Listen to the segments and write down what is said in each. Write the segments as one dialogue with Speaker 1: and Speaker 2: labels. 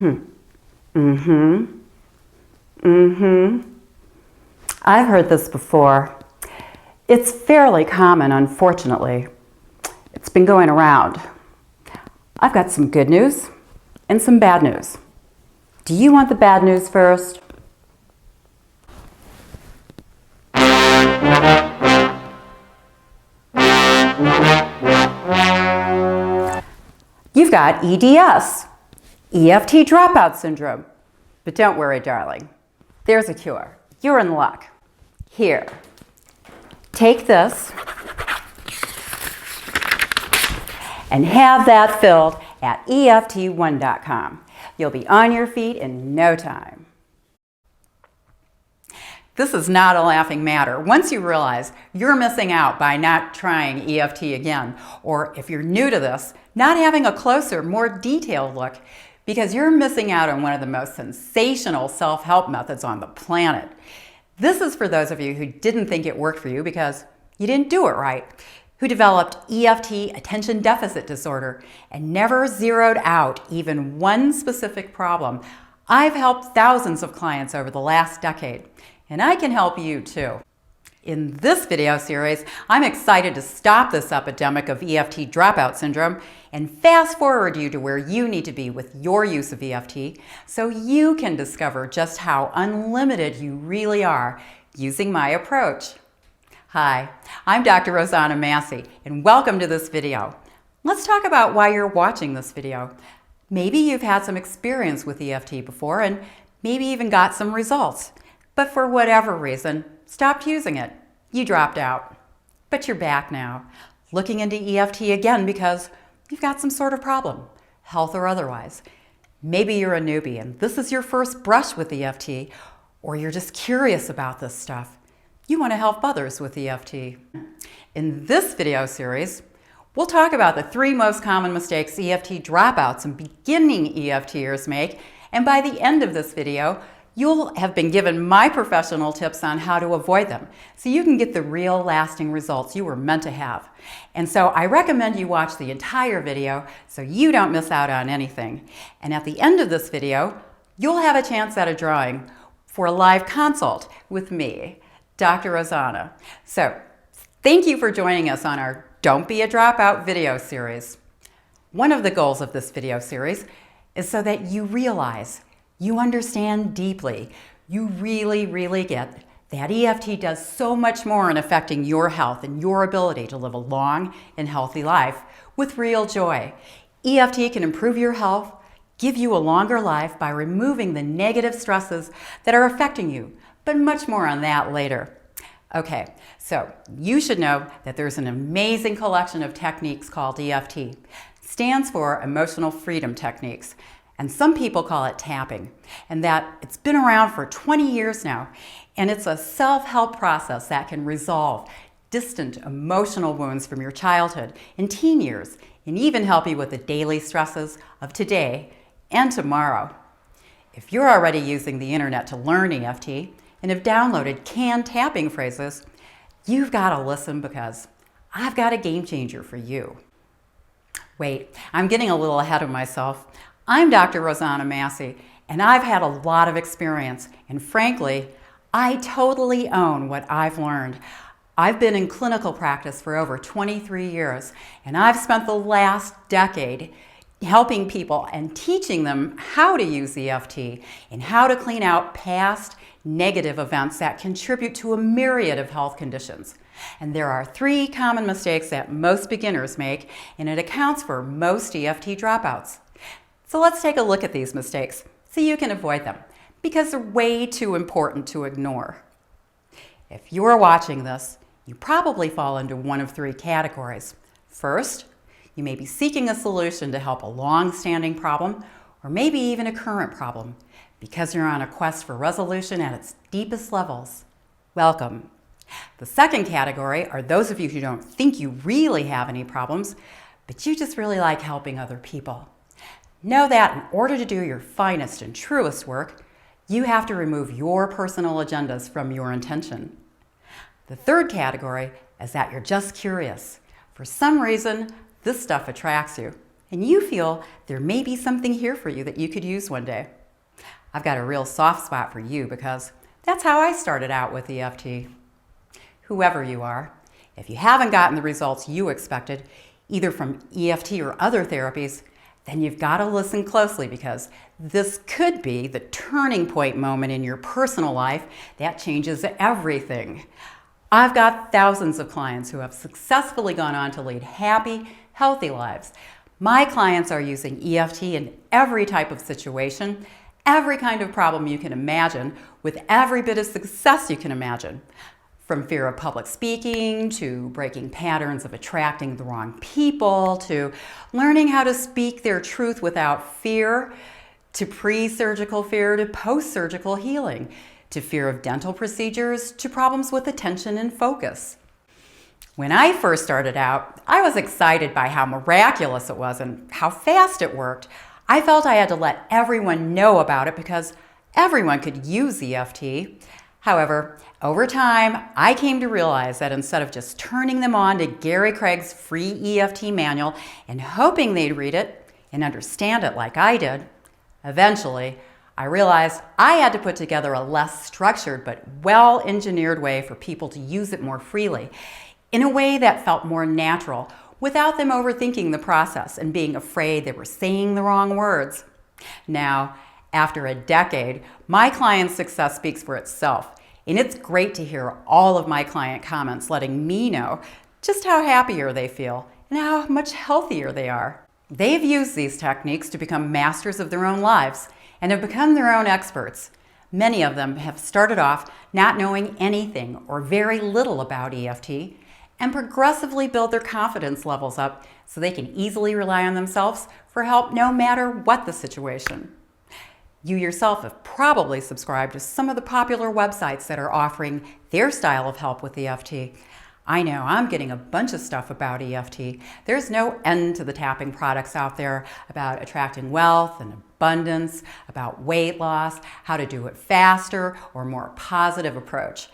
Speaker 1: I've heard this before. It's fairly common, unfortunately. It's been going around. I've got some good news and some bad news. Do you want the bad news first? You've got EDS, EFT Dropout syndrome. But don't worry, darling. There's a cure. You're in luck. Here, take this and have that filled at EFT1.com. You'll be on your feet in no time. This is not a laughing matter. Once you realize you're missing out by not trying EFT again, or if you're new to this, not having a closer, more detailed look, because you're missing out on one of the most sensational self-help methods on the planet. This is for those of you who didn't think it worked for you because you didn't do it right, who developed EFT attention deficit disorder and never zeroed out even one specific problem. I've helped thousands of clients over the last decade, and I can help you too. In this video series, I'm excited to stop this epidemic of EFT dropout syndrome and fast forward you to where you need to be with your use of EFT so you can discover just how unlimited you really are using my approach. Hi, I'm Dr. Rossanna Massey, and welcome to this video. Let's talk about why you're watching this video. Maybe you've had some experience with EFT before and maybe even got some results, but for whatever reason, stopped using it. You dropped out. But you're back now, looking into EFT again because you've got some sort of problem, health or otherwise. Maybe you're a newbie and this is your first brush with EFT, or you're just curious about this stuff. You want to help others with EFT. In this video series, we'll talk about the 3 most common mistakes EFT dropouts and beginning EFTers make, and by the end of this video, you'll have been given my professional tips on how to avoid them so you can get the real lasting results you were meant to have. And so I recommend you watch the entire video so you don't miss out on anything. And at the end of this video, you'll have a chance at a drawing for a live consult with me, Dr. Rossanna. So thank you for joining us on our Don't Be a Dropout video series. One of the goals of this video series is so that you realize, you understand deeply, you really get that EFT does so much more in affecting your health and your ability to live a long and healthy life with real joy. EFT can improve your health, give you a longer life by removing the negative stresses that are affecting you, but much more on that later. Okay, so you should know that there's an amazing collection of techniques called EFT. Stands for Emotional Freedom Techniques. And some people call it tapping, and that it's been around for 20 years now, and it's a self-help process that can resolve distant emotional wounds from your childhood and teen years, and even help you with the daily stresses of today and tomorrow. If you're already using the internet to learn EFT and have downloaded canned tapping phrases, you've got to listen because I've got a game changer for you. Wait, I'm getting a little ahead of myself. I'm Dr. Rossanna Massey, and I've had a lot of experience, and frankly, I totally own what I've learned. I've been in clinical practice for over 23 years, and I've spent the last decade helping people and teaching them how to use EFT and how to clean out past negative events that contribute to a myriad of health conditions. And there are 3 common mistakes that most beginners make, and it accounts for most EFT dropouts. So let's take a look at these mistakes so you can avoid them because they're way too important to ignore. If you're watching this, you probably fall into one of 3 categories. First, you may be seeking a solution to help a long-standing problem or maybe even a current problem because you're on a quest for resolution at its deepest levels. Welcome. The second category are those of you who don't think you really have any problems, but you just really like helping other people. Know that in order to do your finest and truest work, you have to remove your personal agendas from your intention. The third category is that you're just curious. For some reason, this stuff attracts you, and you feel there may be something here for you that you could use one day. I've got a real soft spot for you because that's how I started out with EFT. Whoever you are, if you haven't gotten the results you expected, either from EFT or other therapies, then you've got to listen closely because this could be the turning point moment in your personal life that changes everything. I've got thousands of clients who have successfully gone on to lead happy, healthy lives. My clients are using EFT in every type of situation, every kind of problem you can imagine, with every bit of success you can imagine. From fear of public speaking, to breaking patterns of attracting the wrong people, to learning how to speak their truth without fear, to pre-surgical fear, to post-surgical healing, to fear of dental procedures, to problems with attention and focus. When I first started out, I was excited by how miraculous it was and how fast it worked. I felt I had to let everyone know about it because everyone could use EFT. However, over time, I came to realize that instead of just turning them on to Gary Craig's free EFT manual and hoping they'd read it and understand it like I did, eventually, I realized I had to put together a less structured but well-engineered way for people to use it more freely, in a way that felt more natural, without them overthinking the process and being afraid they were saying the wrong words. Now, after a decade, my client success speaks for itself, and it's great to hear all of my client comments letting me know just how happier they feel and how much healthier they are. They've used these techniques to become masters of their own lives and have become their own experts. Many of them have started off not knowing anything or very little about EFT and progressively build their confidence levels up so they can easily rely on themselves for help no matter what the situation. You yourself have probably subscribed to some of the popular websites that are offering their style of help with EFT. I know I'm getting a bunch of stuff about EFT. There's no end to the tapping products out there about attracting wealth and abundance, about weight loss, how to do it faster or more positive approach.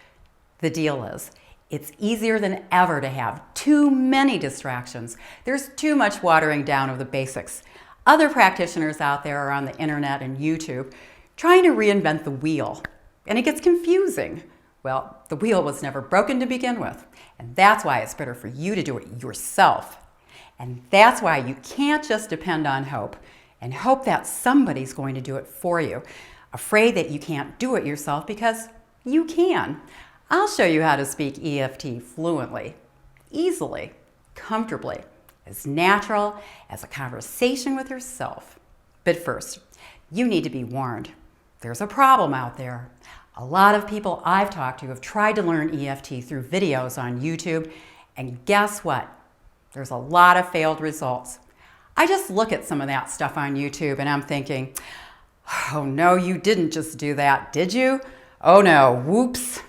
Speaker 1: The deal is, it's easier than ever to have too many distractions. There's too much watering down of the basics. Other practitioners out there are on the internet and YouTube trying to reinvent the wheel, and it gets confusing. Well, the wheel was never broken to begin with, and that's why it's better for you to do it yourself. And that's why you can't just depend on hope and hope that somebody's going to do it for you, afraid that you can't do it yourself because you can. I'll show you how to speak EFT fluently, easily, comfortably, as natural as a conversation with yourself. But first, you need to be warned. There's a problem out there. A lot of people I've talked to have tried to learn EFT through videos on YouTube, and guess what? There's a lot of failed results. I just look at some of that stuff on YouTube and I'm thinking, oh no, you didn't just do that, did you? Oh no, whoops.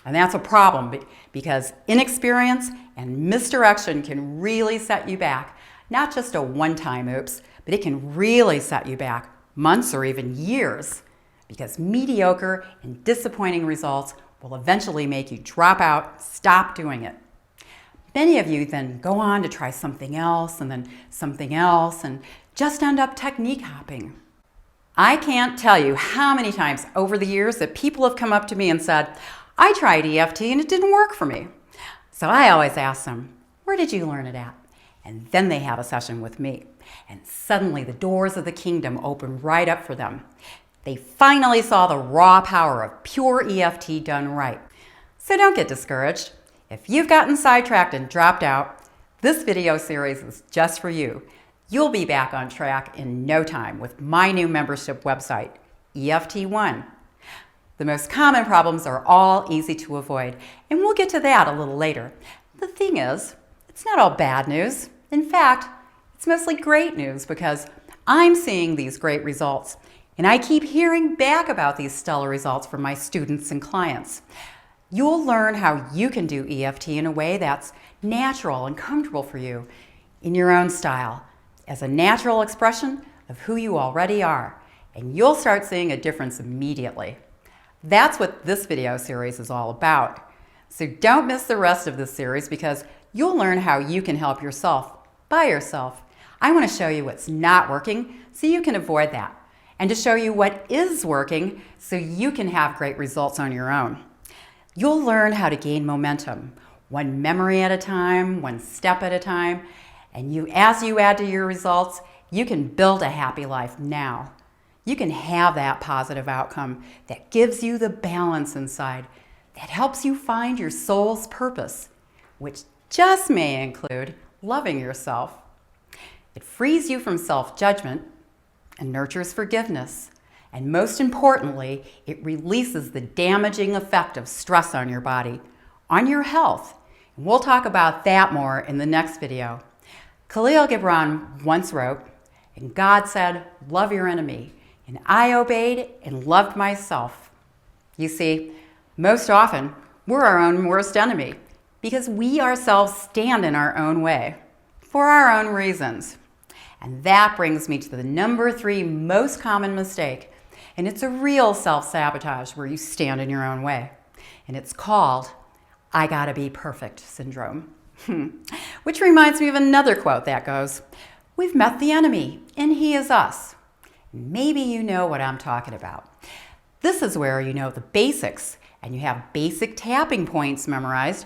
Speaker 1: And that's a problem because inexperience and misdirection can really set you back. Not just a one-time oops, but it can really set you back months or even years because mediocre and disappointing results will eventually make you drop out, stop doing it. Many of you then go on to try something else and then something else and just end up technique hopping. I can't tell you how many times over the years that people have come up to me and said, I tried EFT and it didn't work for me. So I always ask them, where did you learn it at? And then they have a session with me. And suddenly the doors of the kingdom open right up for them. They finally saw the raw power of pure EFT done right. So don't get discouraged. If you've gotten sidetracked and dropped out, this video series is just for you. You'll be back on track in no time with my new membership website, EFT One. The most common problems are all easy to avoid, and we'll get to that a little later. The thing is, it's not all bad news. In fact, it's mostly great news because I'm seeing these great results, and I keep hearing back about these stellar results from my students and clients. You'll learn how you can do EFT in a way that's natural and comfortable for you, in your own style, as a natural expression of who you already are, and you'll start seeing a difference immediately. That's what this video series is all about. So don't miss the rest of this series because you'll learn how you can help yourself by yourself. I want to show you what's not working so you can avoid that, and to show you what is working so you can have great results on your own. You'll learn how to gain momentum, one memory at a time, one step at a time, and as you add to your results, you can build a happy life now. You can have that positive outcome that gives you the balance inside, that helps you find your soul's purpose, which just may include loving yourself. It frees you from self-judgment and nurtures forgiveness. And most importantly, it releases the damaging effect of stress on your body, on your health. And we'll talk about that more in the next video. Khalil Gibran once wrote, "And God said, love your enemy. And I obeyed and loved myself." You see, most often, we're our own worst enemy because we ourselves stand in our own way for our own reasons. And that brings me to the number 3 most common mistake. And it's a real self-sabotage where you stand in your own way. And it's called, "I gotta be perfect" syndrome. Which reminds me of another quote that goes, "We've met the enemy, and he is us." Maybe you know what I'm talking about. This is where you know the basics, and you have basic tapping points memorized,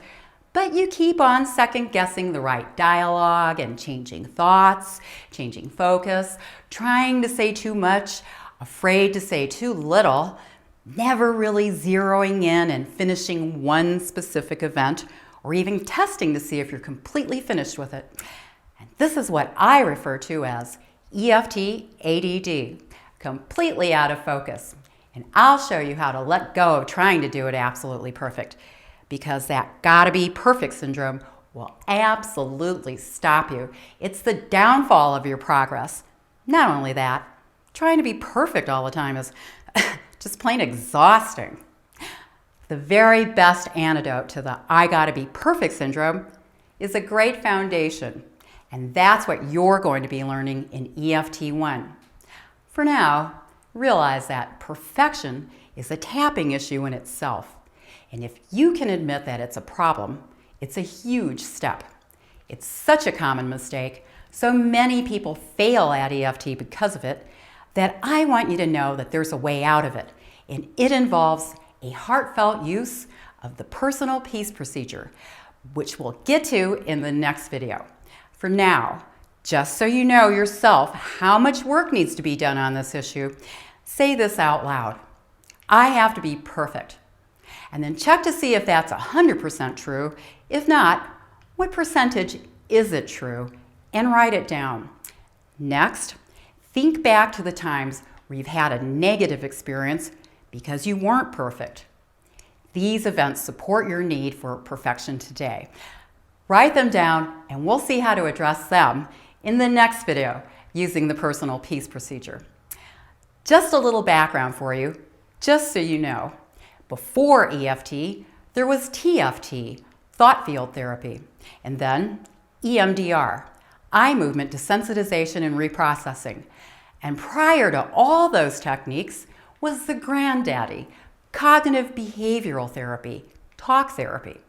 Speaker 1: but you keep on second-guessing the right dialogue and changing thoughts, changing focus, trying to say too much, afraid to say too little, never really zeroing in and finishing one specific event, or even testing to see if you're completely finished with it. And this is what I refer to as EFT ADD, completely out of focus. And I'll show you how to let go of trying to do it absolutely perfect, because that gotta be perfect syndrome will absolutely stop you. It's the downfall of your progress. Not only that, trying to be perfect all the time is just plain exhausting. The very best antidote to the "I gotta be perfect" syndrome is a great foundation. And that's what you're going to be learning in EFT 1. For now, realize that perfection is a tapping issue in itself. And if you can admit that it's a problem, it's a huge step. It's such a common mistake, so many people fail at EFT because of it, that I want you to know that there's a way out of it. And it involves a heartfelt use of the personal peace procedure, which we'll get to in the next video. For now, just so you know yourself how much work needs to be done on this issue, say this out loud: "I have to be perfect." And then check to see if that's 100% true. If not, what percentage is it true? And write it down. Next, think back to the times where you've had a negative experience because you weren't perfect. These events support your need for perfection today. Write them down, and we'll see how to address them in the next video using the personal peace procedure. Just a little background for you, just so you know. Before EFT, there was TFT, thought field therapy, and then EMDR, eye movement desensitization and reprocessing. And prior to all those techniques was the granddaddy, cognitive behavioral therapy, talk therapy.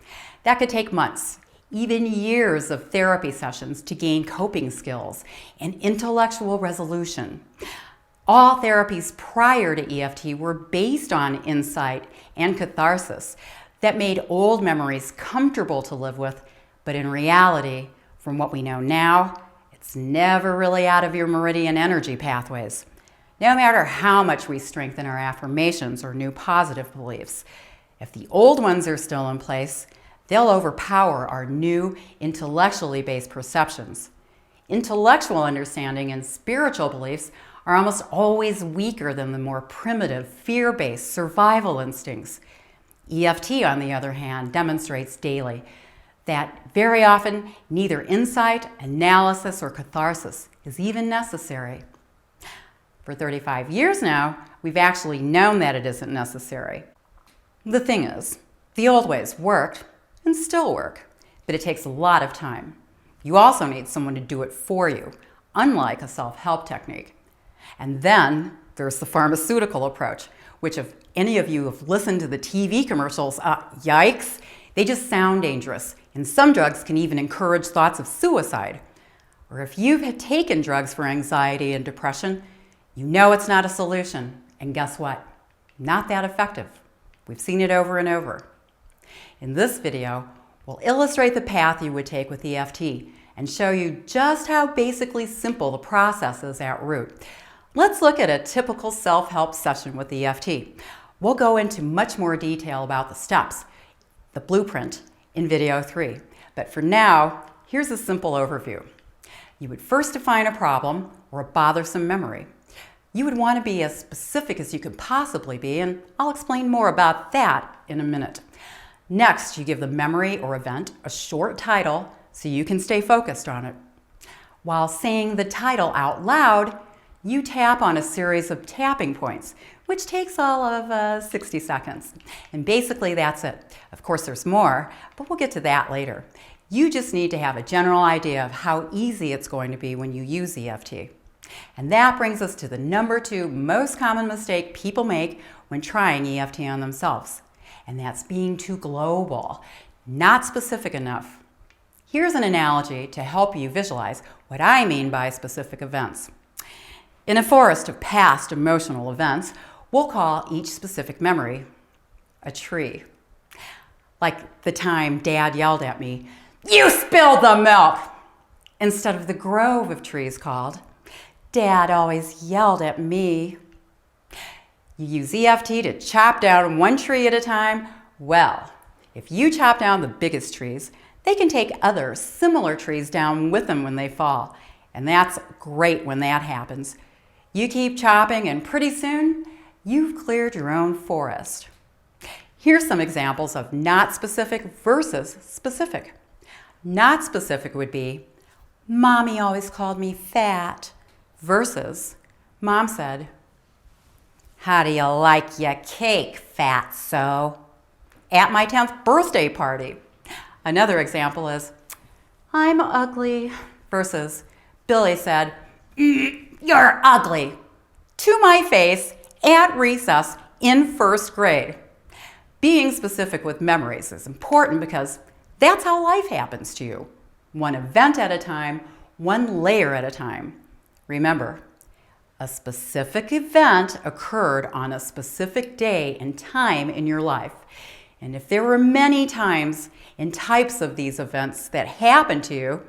Speaker 1: That could take months, even years of therapy sessions to gain coping skills and intellectual resolution. All therapies prior to EFT were based on insight and catharsis that made old memories comfortable to live with, but in reality, from what we know now, it's never really out of your meridian energy pathways. No matter how much we strengthen our affirmations or new positive beliefs, if the old ones are still in place, they'll overpower our new intellectually based perceptions. Intellectual understanding and spiritual beliefs are almost always weaker than the more primitive, fear-based survival instincts. EFT, on the other hand, demonstrates daily that very often neither insight, analysis, or catharsis is even necessary. For 35 years now, we've actually known that it isn't necessary. The thing is, the old ways worked and still work, but it takes a lot of time. You also need someone to do it for you, unlike a self-help technique. And then there's the pharmaceutical approach, which if any of you have listened to the TV commercials, yikes, they just sound dangerous. And some drugs can even encourage thoughts of suicide. or if you've taken drugs for anxiety and depression, you know it's not a solution. And guess what? Not that effective. We've seen it over and over. In this video, we'll illustrate the path you would take with EFT and show you just how basically simple the process is at root. Let's look at a typical self-help session with EFT. We'll go into much more detail about the steps, the blueprint, in video 3. But for now, here's a simple overview. You would first define a problem or a bothersome memory. You would want to be as specific as you could possibly be, and I'll explain more about that in a minute. Next, you give the memory or event a short title so you can stay focused on it. While saying the title out loud, you tap on a series of tapping points, which takes all of 60 seconds. And basically that's it. Of course there's more, but we'll get to that later. You just need to have a general idea of how easy it's going to be when you use EFT. And that brings us to the number 2 most common mistake people make when trying EFT on themselves. And that's being too global, not specific enough. Here's an analogy to help you visualize what I mean by specific events. In a forest of past emotional events, we'll call each specific memory a tree. Like the time Dad yelled at me, "You spilled the milk!" instead of the grove of trees called, "Dad always yelled at me." You use EFT to chop down one tree at a time. Well, if you chop down the biggest trees, they can take other similar trees down with them when they fall. And that's great when that happens. You keep chopping and pretty soon, you've cleared your own forest. Here's some examples of not specific versus specific. Not specific would be, "Mommy always called me fat," versus, "Mom said, 'How do you like your cake, fatso?' at my 10th birthday party." Another example is, "I'm ugly," versus, "Billy said, 'You're ugly,' to my face at recess in 1st grade. Being specific with memories is important because that's how life happens to you. One event at a time, one layer at a time. Remember, a specific event occurred on a specific day and time in your life. And if there were many times and types of these events that happened to you,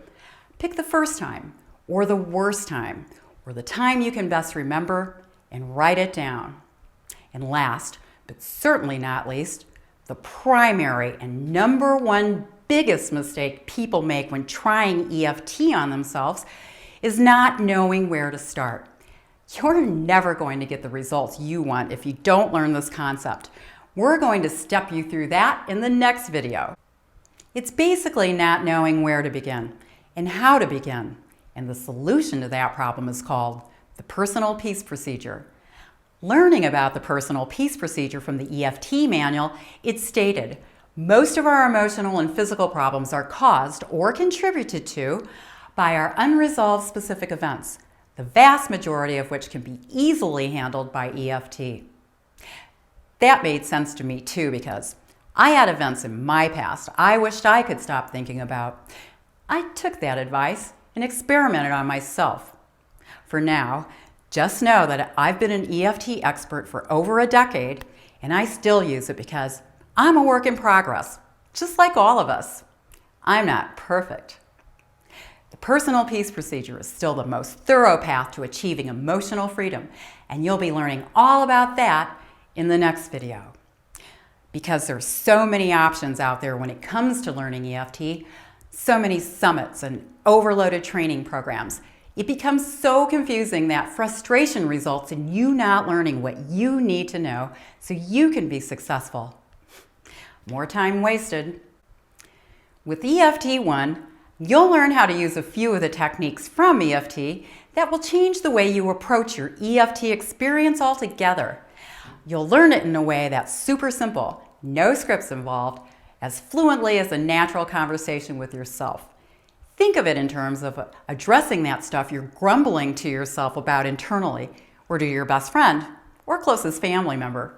Speaker 1: pick the first time, or the worst time, or the time you can best remember, and write it down. And last, but certainly not least, the primary and number 1 biggest mistake people make when trying EFT on themselves is not knowing where to start. You're never going to get the results you want if you don't learn this concept. We're going to step you through that in the next video. It's basically not knowing where to begin and how to begin. And the solution to that problem is called the Personal Peace Procedure. Learning about the Personal Peace Procedure from the EFT manual, it's stated, most of our emotional and physical problems are caused or contributed to by our unresolved specific events, the vast majority of which can be easily handled by EFT. That made sense to me too, because I had events in my past I wished I could stop thinking about. I took that advice and experimented on myself. For now, just know that I've been an EFT expert for over a decade, and I still use it because I'm a work in progress, just like all of us. I'm not perfect. The Personal Peace Procedure is still the most thorough path to achieving emotional freedom, and you'll be learning all about that in the next video. Because there's so many options out there when it comes to learning EFT, so many summits and overloaded training programs, it becomes so confusing that frustration results in you not learning what you need to know so you can be successful. More time wasted. With EFT 1, you'll learn how to use a few of the techniques from EFT that will change the way you approach your EFT experience altogether. You'll learn it in a way that's super simple, no scripts involved, as fluently as a natural conversation with yourself. Think of it in terms of addressing that stuff you're grumbling to yourself about internally, or to your best friend or closest family member.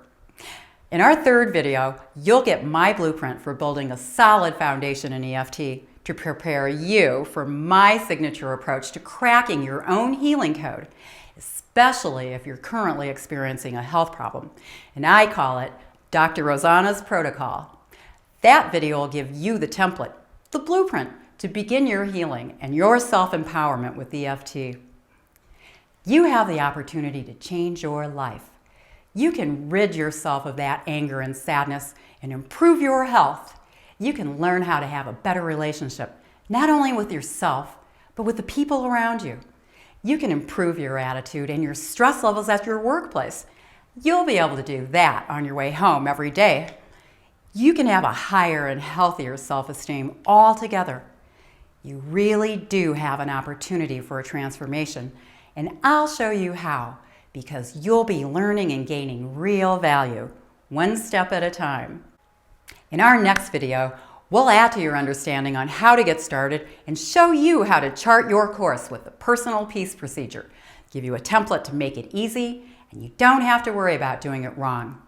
Speaker 1: In our 3rd video, you'll get my blueprint for building a solid foundation in EFT to prepare you for my signature approach to cracking your own healing code, especially if you're currently experiencing a health problem. And I call it Dr. Rossanna's Protocol. That video will give you the template, the blueprint, to begin your healing and your self-empowerment with EFT. You have the opportunity to change your life. You can rid yourself of that anger and sadness and improve your health. You can learn how to have a better relationship, not only with yourself, but with the people around you. You can improve your attitude and your stress levels at your workplace. You'll be able to do that on your way home every day. You can have a higher and healthier self-esteem altogether. You really do have an opportunity for a transformation, and I'll show you how, because you'll be learning and gaining real value, one step at a time. In our next video, we'll add to your understanding on how to get started and show you how to chart your course with the personal peace procedure, give you a template to make it easy, and you don't have to worry about doing it wrong.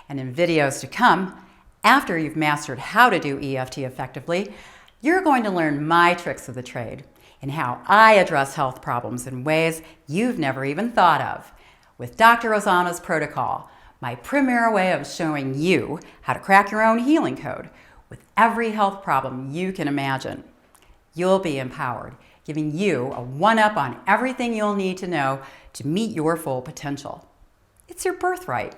Speaker 1: And in videos to come, after you've mastered how to do EFT effectively, you're going to learn my tricks of the trade and how I address health problems in ways you've never even thought of. With Dr. Rossanna's Protocol, my premier way of showing you how to crack your own healing code with every health problem you can imagine. You'll be empowered, giving you a one-up on everything you'll need to know to meet your full potential. It's your birthright.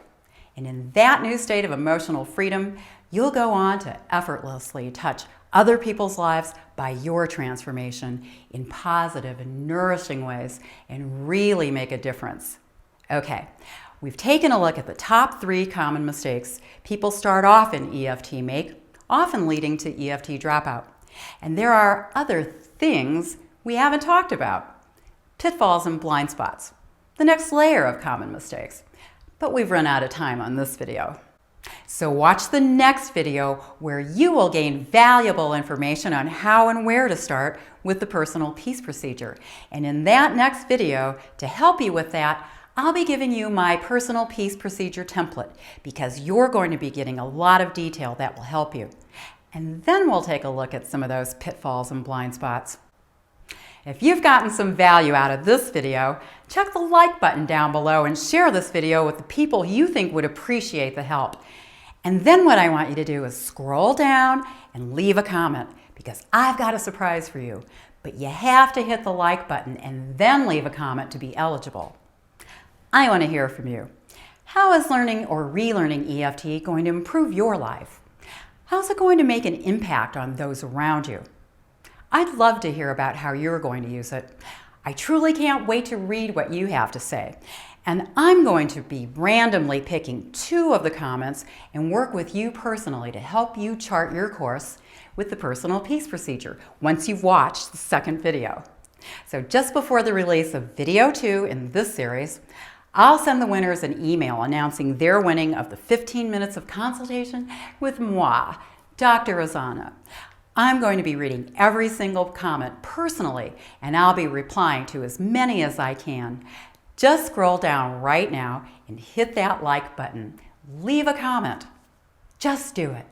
Speaker 1: And in that new state of emotional freedom, you'll go on to effortlessly touch other people's lives by your transformation in positive and nourishing ways and really make a difference. Okay, we've taken a look at the top 3 common mistakes people start off in EFT make, often leading to EFT dropout. And there are other things we haven't talked about. Pitfalls and blind spots, the next layer of common mistakes. But we've run out of time on this video. So watch the next video where you will gain valuable information on how and where to start with the personal peace procedure. And in that next video, to help you with that, I'll be giving you my personal peace procedure template because you're going to be getting a lot of detail that will help you. And then we'll take a look at some of those pitfalls and blind spots. If you've gotten some value out of this video, check the like button down below and share this video with the people you think would appreciate the help. And then what I want you to do is scroll down and leave a comment because I've got a surprise for you. But you have to hit the like button and then leave a comment to be eligible. I want to hear from you. How is learning or relearning EFT going to improve your life? How's it going to make an impact on those around you? I'd love to hear about how you're going to use it. I truly can't wait to read what you have to say. And I'm going to be randomly picking 2 of the comments and work with you personally to help you chart your course with the personal peace procedure once you've watched the second video. So just before the release of video 2 in this series, I'll send the winners an email announcing their winning of the 15 minutes of consultation with moi, Dr. Rossanna. I'm going to be reading every single comment personally, and I'll be replying to as many as I can. Just scroll down right now and hit that like button. Leave a comment. Just do it.